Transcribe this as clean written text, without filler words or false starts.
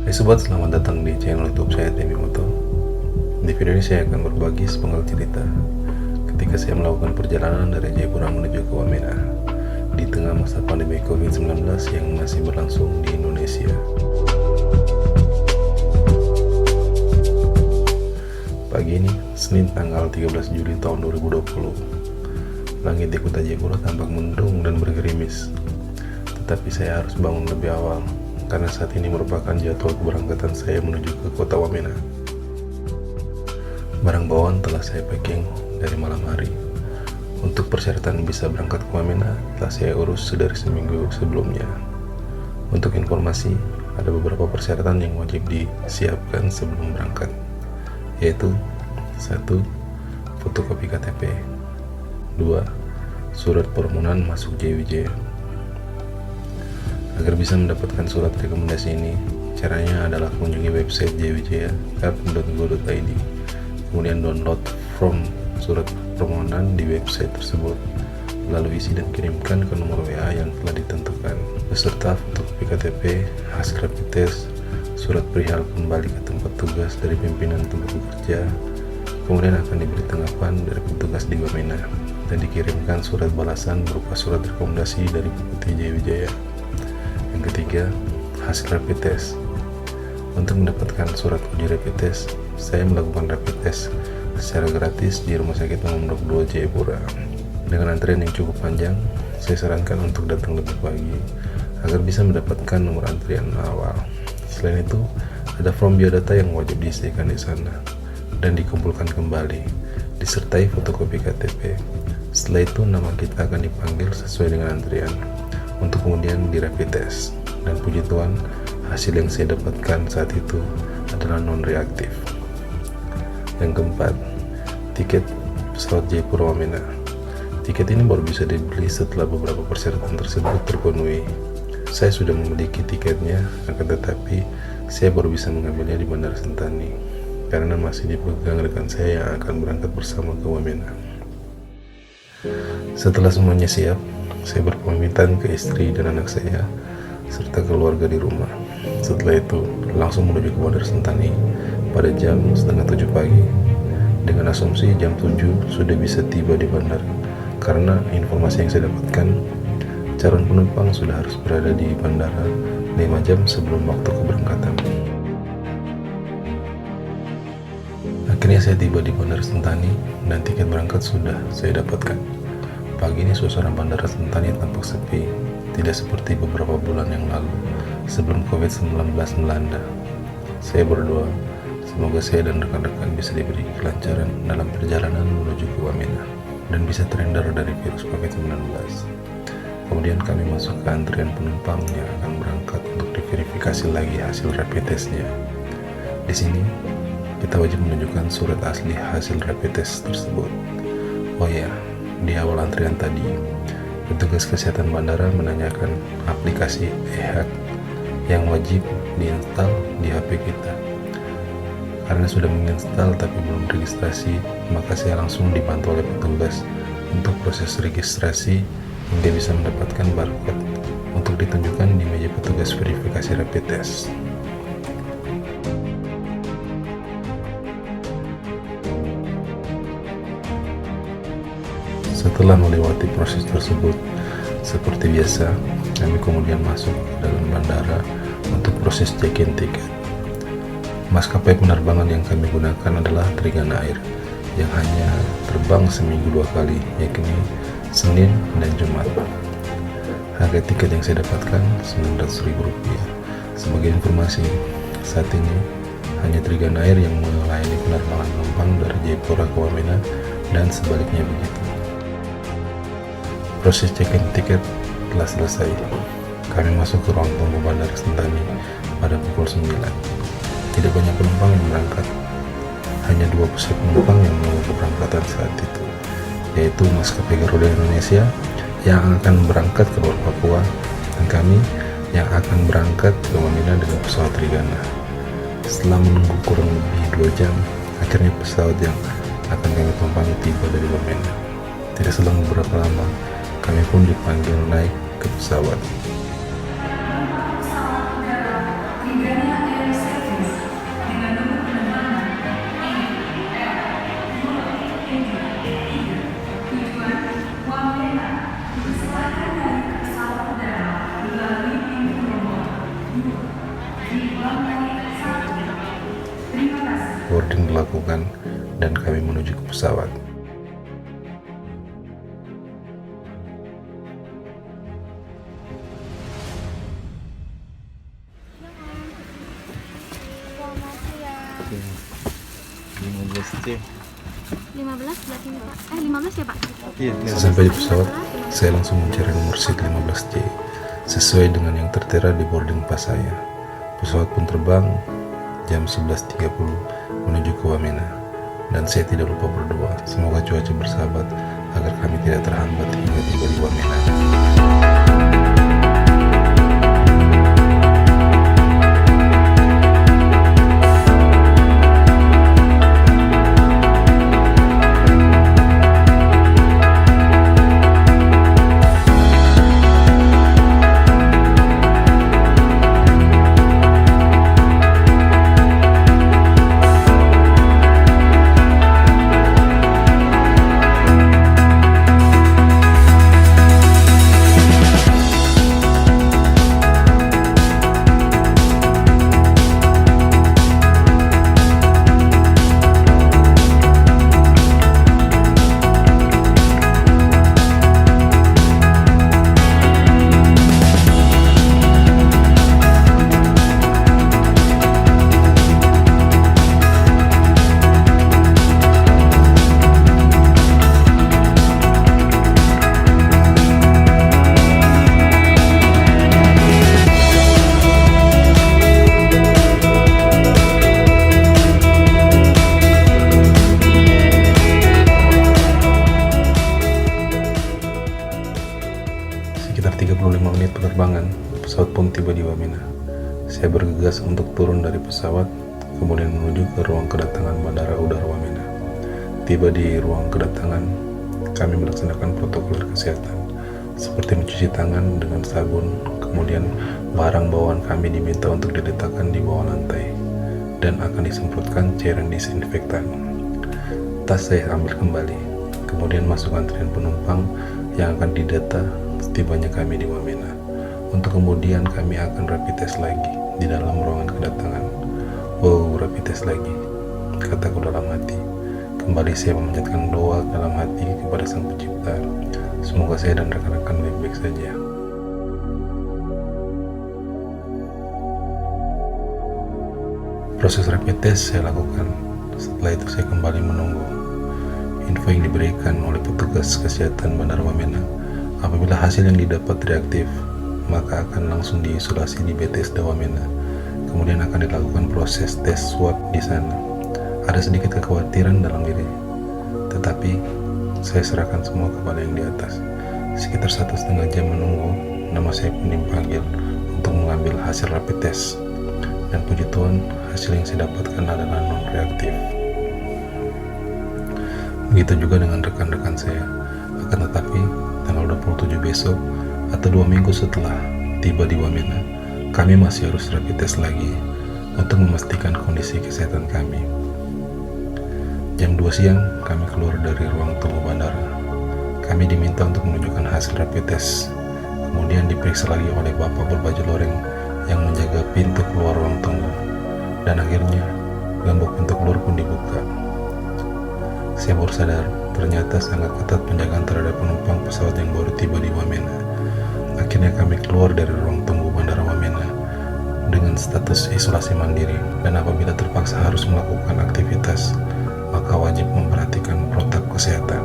Hai sobat, selamat datang di channel YouTube saya Temimoto. Di video ini saya akan berbagi sepenggal cerita ketika saya melakukan perjalanan dari Jayapura menuju ke Wamena di tengah masa pandemi COVID-19 yang masih berlangsung di Indonesia. Pagi ini, Senin tanggal 13 Juli tahun 2020. Langit di kota Jayapura tampak mendung dan bergerimis. Tetapi saya harus bangun lebih awal karena saat ini merupakan jadwal keberangkatan saya menuju ke kota Wamena. Barang bawaan telah saya packing dari malam hari. Untuk persyaratan bisa berangkat ke Wamena telah saya urus dari seminggu sebelumnya. Untuk informasi, ada beberapa persyaratan yang wajib disiapkan sebelum berangkat, yaitu 1. Fotokopi KTP, 2. Surat permohonan masuk JWJ. Agar bisa mendapatkan surat rekomendasi ini, caranya adalah kunjungi website jwj.gap.go.id, kemudian download form surat permohonan di website tersebut, lalu isi dan kirimkan ke nomor WA yang telah ditentukan, beserta fotokopi KTP, hasil rapid test, surat perihal kembali ke tempat tugas dari pimpinan tempat bekerja, kemudian akan diberi tanggapan dari petugas di Wamena, dan dikirimkan surat balasan berupa surat rekomendasi dari Bupati Jaya. Yang ketiga, hasil rapid test. Untuk mendapatkan surat uji rapid test, saya melakukan rapid test secara gratis di Rumah Sakit Umum Blok 2 Jayapura. Dengan antrian yang cukup panjang, saya sarankan untuk datang lebih pagi agar bisa mendapatkan nomor antrian awal. Selain itu, ada form biodata yang wajib diisikan di sana dan dikumpulkan kembali, disertai fotokopi KTP. Setelah itu, nama kita akan dipanggil sesuai dengan antrian untuk kemudian di rapid test, dan puji Tuhan hasil yang saya dapatkan saat itu adalah non-reaktif. Yang keempat, tiket pesawat Jayapura Wamena. Tiket ini baru bisa dibeli setelah beberapa persyaratan tersebut terpenuhi. Saya sudah memiliki tiketnya, akan tetapi saya baru bisa mengambilnya di Bandara Sentani karena masih dipegang rekan saya yang akan berangkat bersama ke Wamena. Setelah semuanya siap, saya berpamitan ke istri dan anak saya serta keluarga di rumah. Setelah itu langsung menuju ke Bandara Sentani pada jam 6:30 pagi, dengan asumsi jam 7 sudah bisa tiba di bandara, karena informasi yang saya dapatkan calon penumpang sudah harus berada di bandara 5 jam sebelum waktu keberangkatan. Akhirnya saya tiba di Bandara Sentani dan tiket berangkat sudah saya dapatkan. Pagi ini suasana Bandara Sentani tampak sepi, tidak seperti beberapa bulan yang lalu sebelum COVID-19 melanda. Saya berdoa, semoga saya dan rekan-rekan bisa diberi kelancaran dalam perjalanan menuju ke Wamena dan bisa terhindar dari virus COVID-19. Kemudian kami masuk ke antrian penumpang yang akan berangkat untuk diverifikasi lagi hasil rapid testnya. Di sini, kita wajib menunjukkan surat asli hasil rapid test tersebut. Oh ya, di awal antrian tadi, petugas kesehatan bandara menanyakan aplikasi eHealth yang wajib diinstal di HP kita. Karena sudah menginstal tapi belum registrasi, maka saya langsung dibantu oleh petugas untuk proses registrasi hingga bisa mendapatkan barcode untuk ditunjukkan di meja petugas verifikasi rapid test. Setelah melewati proses tersebut, seperti biasa, kami kemudian masuk ke dalam bandara untuk proses check-in tiket. Maskapai penerbangan yang kami gunakan adalah Trigana Air yang hanya terbang seminggu 2 kali, yakni Senin dan Jumat. Harga tiket yang saya dapatkan Rp900.000. Sebagai informasi, saat ini hanya Trigana Air yang melayani penerbangan penumpang dari Jayapura ke Wamena dan sebaliknya begitu. Proses check-in tiket telah selesai. Kami masuk ke ruang tunggu Bandara Sentani pada pukul 9. Tidak banyak penumpang yang berangkat. Hanya 2 pesawat penumpang yang menunggu keberangkatan saat itu, yaitu maskapai Garuda Indonesia yang akan berangkat ke luar Papua dan kami yang akan berangkat ke Wamena dengan pesawat Trigana. Setelah menunggu kurang lebih 2 jam, akhirnya pesawat yang akan kami tumpangi tiba dari Wamena. Tidak selang beberapa lama, kami pun dipanggil naik ke pesawat. Pesawat udara Trigana Air Boarding dilakukan dan kami menuju ke pesawat. Oke. 15C. 15 berarti Pak. 15 ya Pak? Iya, Sesampai di pesawat, saya langsung mencari nomor seat 15C sesuai dengan yang tertera di boarding pass saya. Pesawat pun terbang jam 11.30 menuju ke Wamena, dan saya tidak lupa berdoa semoga cuaca bersahabat agar kami tidak terhambat hingga tiba di Wamena. Sekitar 35 menit penerbangan, pesawat pun tiba di Wamena. Saya bergegas untuk turun dari pesawat, kemudian menuju ke ruang kedatangan Bandara Udara Wamena. Tiba di ruang kedatangan, kami melaksanakan protokol kesehatan, seperti mencuci tangan dengan sabun, kemudian barang bawaan kami diminta untuk diletakkan di bawah lantai, dan akan disemprotkan cairan disinfektan. Tas saya ambil kembali, kemudian masuk antrian penumpang yang akan didata setibanya kami di Wamena. Untuk kemudian kami akan rapid test lagi di dalam ruangan kedatangan. Oh, rapid test lagi, kataku dalam hati. Kembali saya memanjatkan doa dalam hati kepada Sang Pencipta. Semoga saya dan rekan-rekan baik-baik saja. Proses rapid test saya lakukan. Setelah itu saya kembali menunggu. Info yang diberikan oleh petugas kesehatan Bandara Wamena, apabila hasil yang didapat reaktif, maka akan langsung diisolasi di BTSD Wamena. Kemudian akan dilakukan proses tes swab di sana. Ada sedikit kekhawatiran dalam diri, tetapi saya serahkan semua kepada yang di atas. Sekitar 1,5 jam menunggu, nama saya pun dipanggil untuk mengambil hasil rapid test. Dan puji Tuhan, hasil yang saya dapatkan adalah non-reaktif. Begitu juga dengan rekan-rekan saya. Akan tetapi, tanggal 27 besok atau 2 minggu setelah tiba di Wamena, kami masih harus rapid test lagi untuk memastikan kondisi kesehatan kami. Jam 2 siang kami keluar dari ruang tunggu bandara. Kami diminta untuk menunjukkan hasil rapid test, kemudian diperiksa lagi oleh bapak berbaju loreng yang menjaga pintu keluar ruang tunggu, dan akhirnya gembok pintu keluar pun dibuka. Saya baru sadar ternyata sangat ketat penjagaan terhadap penumpang pesawat yang baru tiba di Wamena. Akhirnya kami keluar dari ruang tunggu Bandara Wamena dengan status isolasi mandiri, dan apabila terpaksa harus melakukan aktivitas, maka wajib memperhatikan protokol kesehatan.